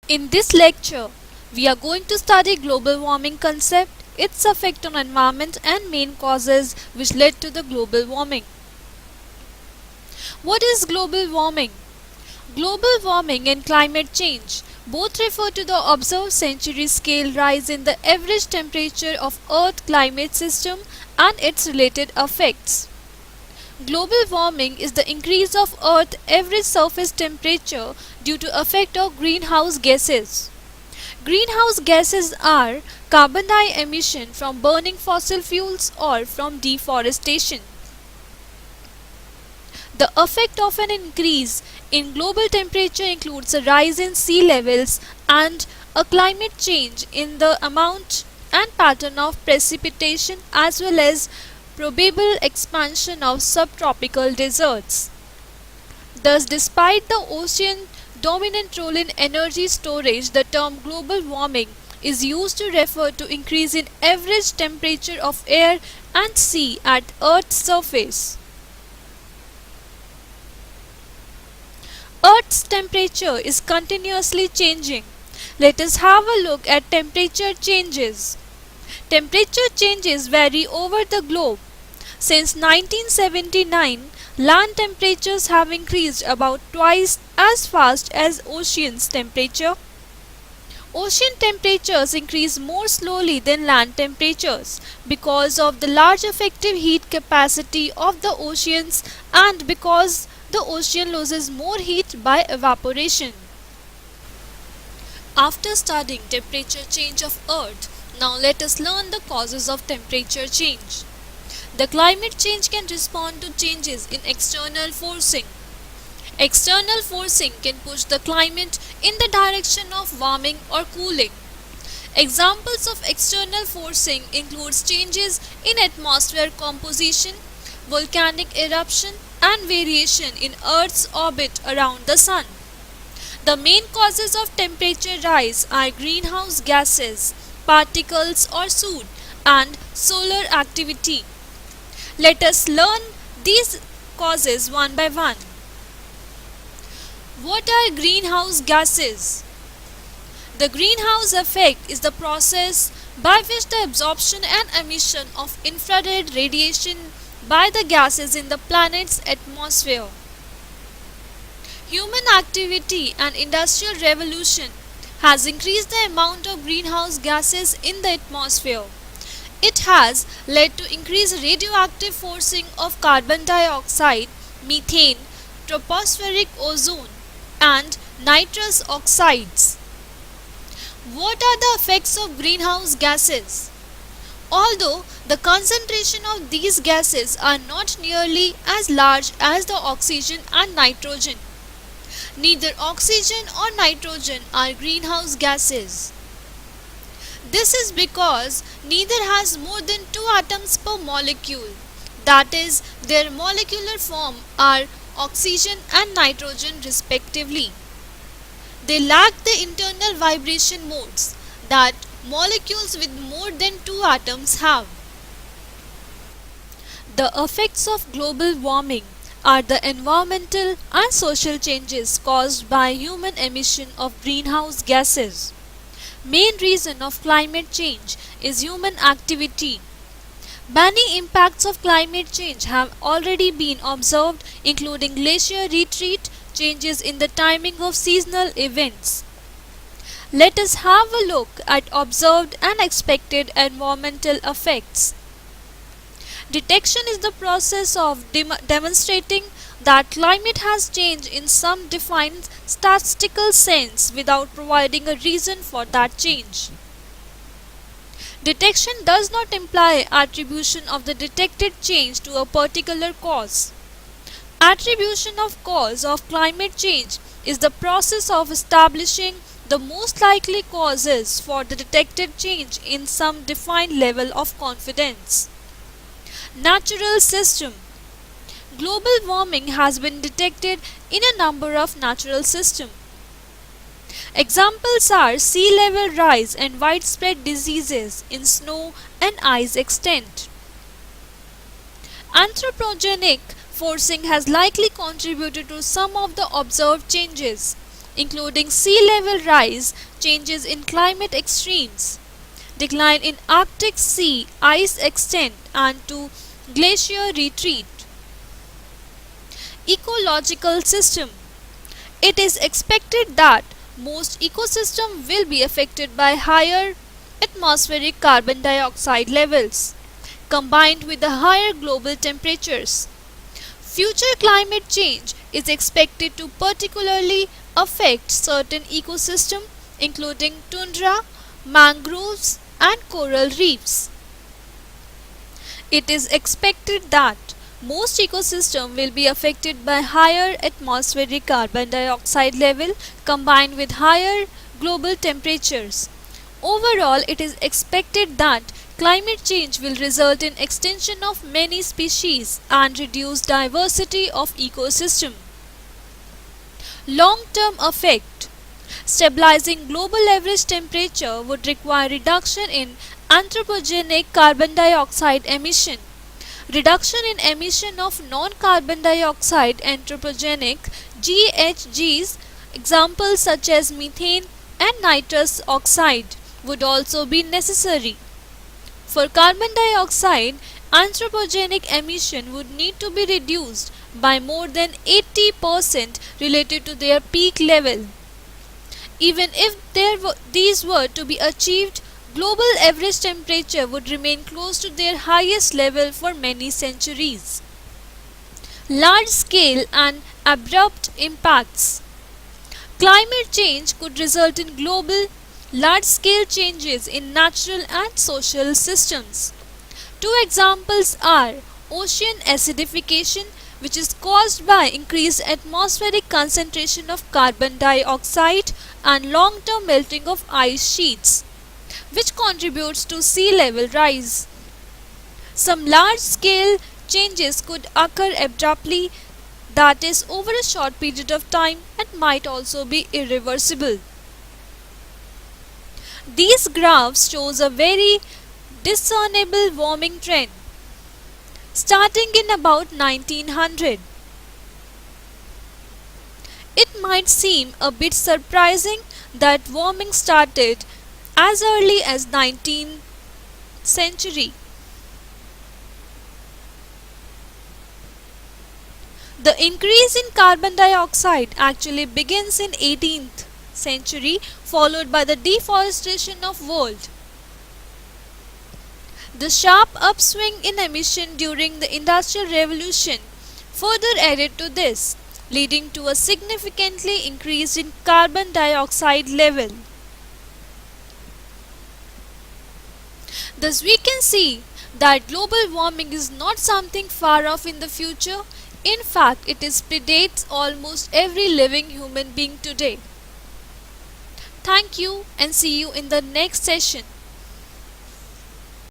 In this lecture, we are going to study global warming concept, its effect on environment and main causes which led to the global warming. What is global warming? Global warming and climate change both refer to the observed century scale rise in the average temperature of Earth climate system and its related effects. Global warming is the increase of Earth average surface temperature due to effect of greenhouse gases. Greenhouse gases are carbon dioxide emission from burning fossil fuels or from deforestation. The effect of an increase in global temperature includes a rise in sea levels and a climate change in the amount and pattern of precipitation as well as probable expansion of subtropical deserts. Thus, despite the ocean dominant role in energy storage, the term global warming is used to refer to increase in average temperature of air and sea at Earth's surface. Earth's temperature is continuously changing. Let us have a look at temperature changes. Temperature changes vary over the globe. Since 1979, land temperatures have increased about twice as fast as ocean's temperature. Ocean temperatures increase more slowly than land temperatures because of the large effective heat capacity of the oceans and because the ocean loses more heat by evaporation. After studying temperature change of Earth, now let us learn the causes of temperature change. The climate change can respond to changes in external forcing. External forcing can push the climate in the direction of warming or cooling. Examples of external forcing includes changes in atmosphere composition, volcanic eruption, and variation in Earth's orbit around the Sun. The main causes of temperature rise are greenhouse gases, particles or soot, and solar activity. Let us learn these causes one by one. What are greenhouse gases? The greenhouse effect is the process by which the absorption and emission of infrared radiation by the gases in the planet's atmosphere. Human activity and industrial revolution has increased the amount of greenhouse gases in the atmosphere. It has led to increased radioactive forcing of carbon dioxide, methane, tropospheric ozone, and nitrous oxides. What are the effects of greenhouse gases? Although the concentration of these gases are not nearly as large as the oxygen and nitrogen, neither oxygen or nitrogen are greenhouse gases. This is because neither has more than 2 atoms per molecule, that is, their molecular form are oxygen and nitrogen respectively. They lack the internal vibration modes that molecules with more than 2 atoms have. The effects of global warming are the environmental and social changes caused by human emission of greenhouse gases. Main reason of climate change is human activity. Many impacts of climate change have already been observed, including glacier retreat, changes in the timing of seasonal events. Let us have a look at observed and expected environmental effects. Detection is the process of demonstrating that climate has changed in some defined statistical sense without providing a reason for that change. Detection does not imply attribution of the detected change to a particular cause. Attribution of cause of climate change is the process of establishing the most likely causes for the detected change in some defined level of confidence. Natural system. Global warming has been detected in a number of natural systems. Examples are sea level rise and widespread diseases in snow and ice extent. Anthropogenic forcing has likely contributed to some of the observed changes. including sea level rise, changes in climate extremes, decline in Arctic sea ice extent and to glacier retreat. Ecological system. It is expected that most ecosystems will be affected by higher atmospheric carbon dioxide levels, combined with the higher global temperatures. Future climate change is expected to particularly affect certain ecosystems including tundra, mangroves, and coral reefs. It is expected that most ecosystems will be affected by higher atmospheric carbon dioxide level combined with higher global temperatures. Overall, it is expected that climate change will result in extinction of many species and reduce diversity of ecosystem. Long-term effect. Stabilizing global average temperature would require reduction in anthropogenic carbon dioxide emission, reduction in emission of non-carbon dioxide anthropogenic GHGs, examples such as methane and nitrous oxide, would also be necessary. For carbon dioxide, anthropogenic emission would need to be reduced by more than 80% related to their peak level. Even if these were to be achieved, global average temperature would remain close to their highest level for many centuries. Large scale and abrupt impacts. Climate change could result in global, large scale changes in natural and social systems. Two examples are ocean acidification, which is caused by increased atmospheric concentration of carbon dioxide, and long-term melting of ice sheets, which contributes to sea level rise. Some large-scale changes could occur abruptly, that is, over a short period of time, and might also be irreversible. These graphs shows a very discernible warming trend starting in about 1900. It might seem a bit surprising that warming started as early as 19th century. The increase in carbon dioxide actually begins in 18th century, followed by the deforestation of world. The sharp upswing in emission during the Industrial Revolution further added to this, leading to a significantly increase in carbon dioxide level. Thus we can see that global warming is not something far off in the future. In fact, it predates almost every living human being today. Thank you and see you in the next session.